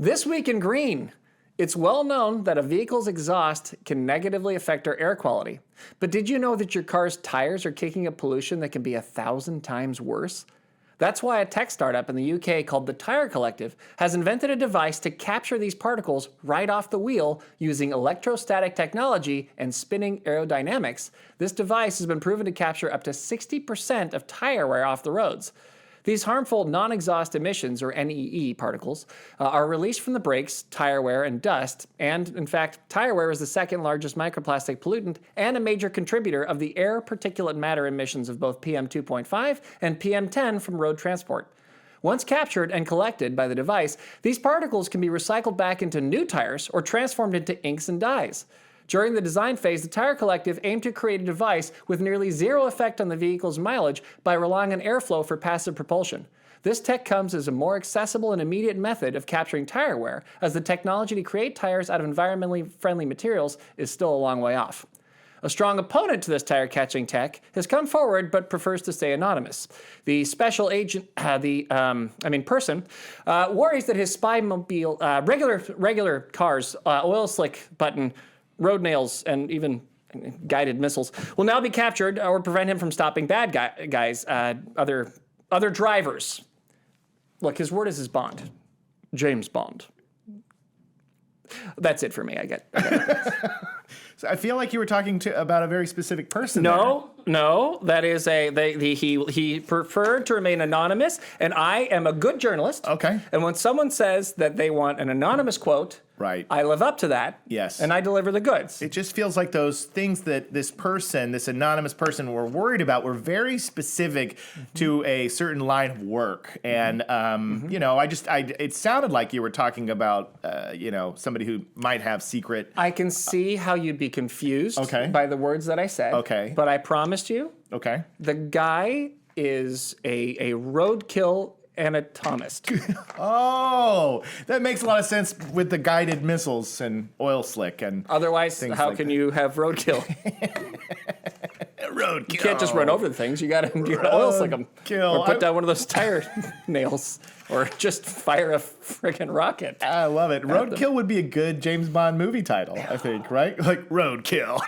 This week in green. It's well known that a vehicle's exhaust can negatively affect our air quality. But did you know that your car's tires are kicking up pollution that can be 1,000 times worse? That's why a tech startup in the UK called the Tire Collective has invented a device to capture these particles right off the wheel using electrostatic technology and spinning aerodynamics. This device has been proven to capture up to 60% of tire wear off the roads. These harmful non-exhaust emissions, or NEE particles, are released from the brakes, tire wear, and dust. And, in fact, tire wear is the second largest microplastic pollutant and a major contributor of the air particulate matter emissions of both PM2.5 and PM10 from road transport. Once captured and collected by the device, these particles can be recycled back into new tires or transformed into inks and dyes. During the design phase, the Tire Collective aimed to create a device with nearly zero effect on the vehicle's mileage by relying on airflow for passive propulsion. This tech comes as a more accessible and immediate method of capturing tire wear, as the technology to create tires out of environmentally friendly materials is still a long way off. A strong opponent to this tire-catching tech has come forward but prefers to stay anonymous. The special agent, person, worries that his spy mobile, regular cars, oil slick button, road nails, and even guided missiles will now be captured or prevent him from stopping bad guys, other drivers. Look, his word is his bond. James Bond. That's it for me. I get So I feel like you were talking about a very specific person. No, that is he preferred to remain anonymous, and I am a good journalist. Okay. And when someone says that they want an anonymous quote, right, I live up to that. Yes. And I deliver the goods. It just feels like those things that this anonymous person, were worried about were very specific to a certain line of work. And, it sounded like you were talking about, somebody who might have secret. I can see how you'd be confused by the words that I said. Okay. But I promised you. Okay. The guy is a roadkill anatomist. Oh, that makes a lot of sense with the guided missiles and oil slick and otherwise, how can you have roadkill? Roadkill. You can't just run over the things. You gotta oil slick them, or put down one of those tire nails, or just fire a friggin' rocket. I love it. Roadkill would be a good James Bond movie title, I think, right? Like Roadkill.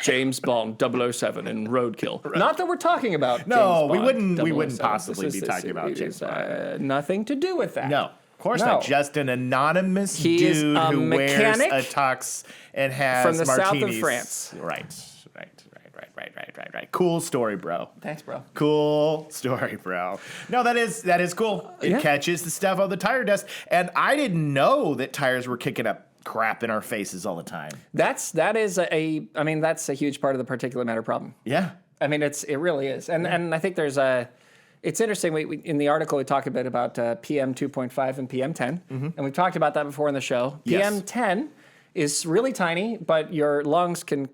James Bond 007 and Roadkill. Right. Not that we're talking about. No, James Bond we wouldn't possibly be talking about James Bond. Nothing to do with that. No. Of course not. Just an anonymous dude who wears a tux and has from the martinis. south of France. Right. Cool story, bro. Thanks, bro. Cool story, bro. No, that is cool. It catches the stuff on the tire dust, and I didn't know that tires were kicking up crap in our faces all the time. That's a huge part of the particulate matter problem. Yeah. I mean, it really is, and I think it's interesting. We in the article we talk a bit about PM 2.5 and PM 10, and we've talked about that before in the show. PM 10 is really tiny, but your lungs can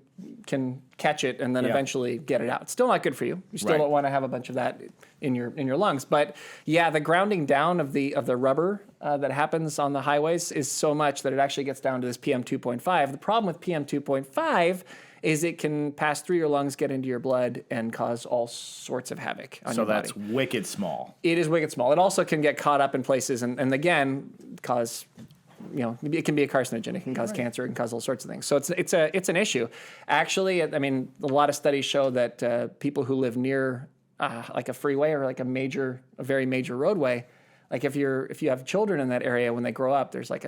catch it and then eventually get it out. It's still not good for you. You still don't want to have a bunch of that in your lungs. But yeah, the grounding down of the rubber that happens on the highways is so much that it actually gets down to this PM 2.5. The problem with PM 2.5 is it can pass through your lungs, get into your blood, and cause all sorts of havoc on your body. So that's wicked small. It is wicked small. It also can get caught up in places and again, cause... it can be a carcinogen. It can cause cancer. It can cause all sorts of things. So it's an issue. Actually, I mean, a lot of studies show that people who live near like a freeway or like a very major roadway, like if you have children in that area when they grow up, there's like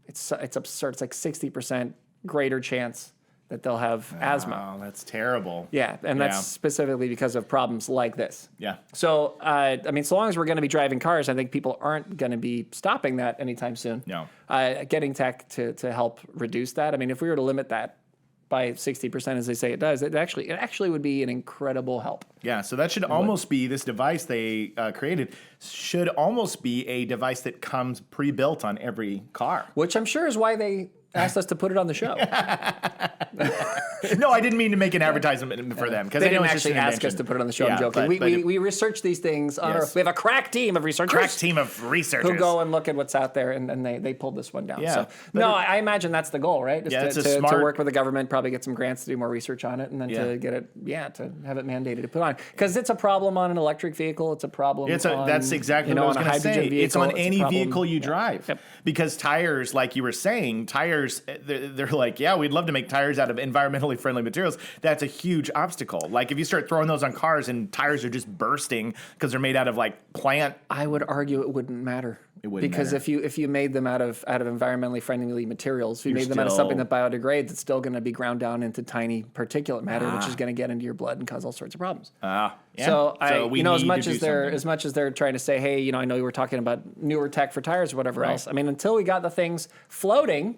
it's absurd. It's like 60% greater chance that they'll have asthma. Oh, that's terrible. Yeah, and that's specifically because of problems like this. Yeah. So, so long as we're going to be driving cars, I think people aren't going to be stopping that anytime soon. No. Getting tech to help reduce that. I mean, if we were to limit that by 60%, as they say it does, it actually would be an incredible help. Yeah, so that should almost be, this device they created should almost be a device that comes pre-built on every car. Which I'm sure is why they asked us to put it on the show. No, I didn't mean to make an advertisement for them. They didn't actually ask us to put it on the show. I'm joking. We research these things. We have a crack team of researchers. Who go and look at what's out there, and they pulled this one down. Yeah, so, no, I imagine that's the goal, right? It's to work with the government, probably get some grants to do more research on it, and then to get it, to have it mandated to put on. Because it's a problem on an electric vehicle. It's a problem that's exactly what I was going to say. It's on any vehicle you drive. Yep. Because tires, like you were saying, they're like, yeah, we'd love to make tires out of environmentally friendly materials. That's a huge obstacle. Like if you start throwing those on cars and tires are just bursting because they're made out of like plant. I would argue it wouldn't matter. It wouldn't because matter. if you made them out of environmentally friendly materials, if you made them out of something that biodegrades, it's still going to be ground down into tiny particulate matter, which is going to get into your blood and cause all sorts of problems. Yeah. So as much as they're trying to say, hey, I know you were talking about newer tech for tires or whatever else. I mean, until we got the things floating,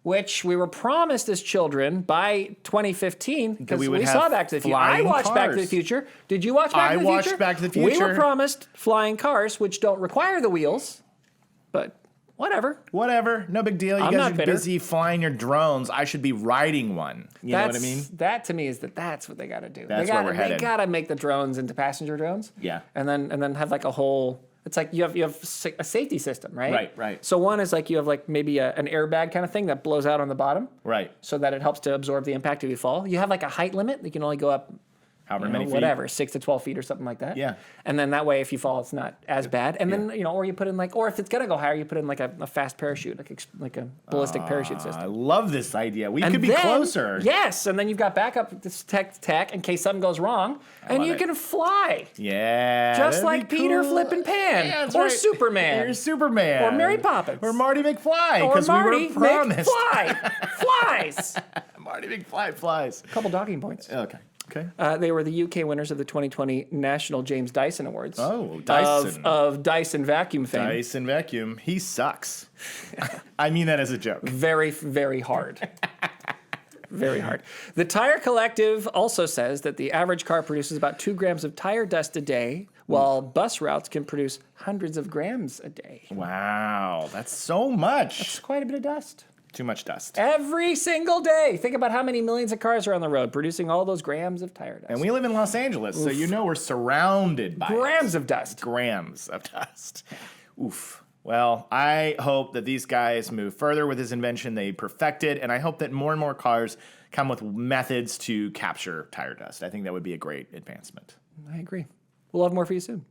which we were promised as children by 2015, because we saw Back to the Future. I watched Back to the Future. Did you watch Back to the Future? I watched Back to the Future. We were promised flying cars, which don't require the wheels, but whatever. Whatever. No big deal. You guys are busy flying your drones. I should be riding one. You know what I mean? That to me is that's what they got to do. That's where we're headed. They got to make the drones into passenger drones. Yeah. And then have like a whole... It's like you have a safety system, right? Right. So one is like you have like maybe an airbag kind of thing that blows out on the bottom. Right. So that it helps to absorb the impact if you fall. You have like a height limit. You can only go up however many feet. Whatever, 6 to 12 feet or something like that. Yeah. And then that way if you fall, it's not as bad. And then, or you put in or if it's going to go higher, you put in like a fast parachute, like a ballistic parachute system. I love this idea. We could be closer. Yes. And then you've got backup tech in case something goes wrong. And you can fly. Yeah. Just like Peter Flippin' Pan. Or Superman. Or Superman. Or Mary Poppins. Or Marty McFly. Or Marty we were promised. Flies. Marty McFly flies. A couple docking points. Okay. They were the UK winners of the 2020 National James Dyson Awards. Oh, Dyson. Of Dyson vacuum fame. Dyson vacuum. He sucks. I mean that as a joke. Very, very hard. Very hard. The Tire Collective also says that the average car produces about 2 grams of tire dust a day, while bus routes can produce hundreds of grams a day. Wow, that's so much. That's quite a bit of dust. Too much dust. Every single day. Think about how many millions of cars are on the road producing all those grams of tire dust. And we live in Los Angeles, so we're surrounded by grams of dust. Grams of dust. Oof. Well, I hope that these guys move further with this invention they perfected, and I hope that more and more cars come with methods to capture tire dust. I think that would be a great advancement. I agree. We'll have more for you soon.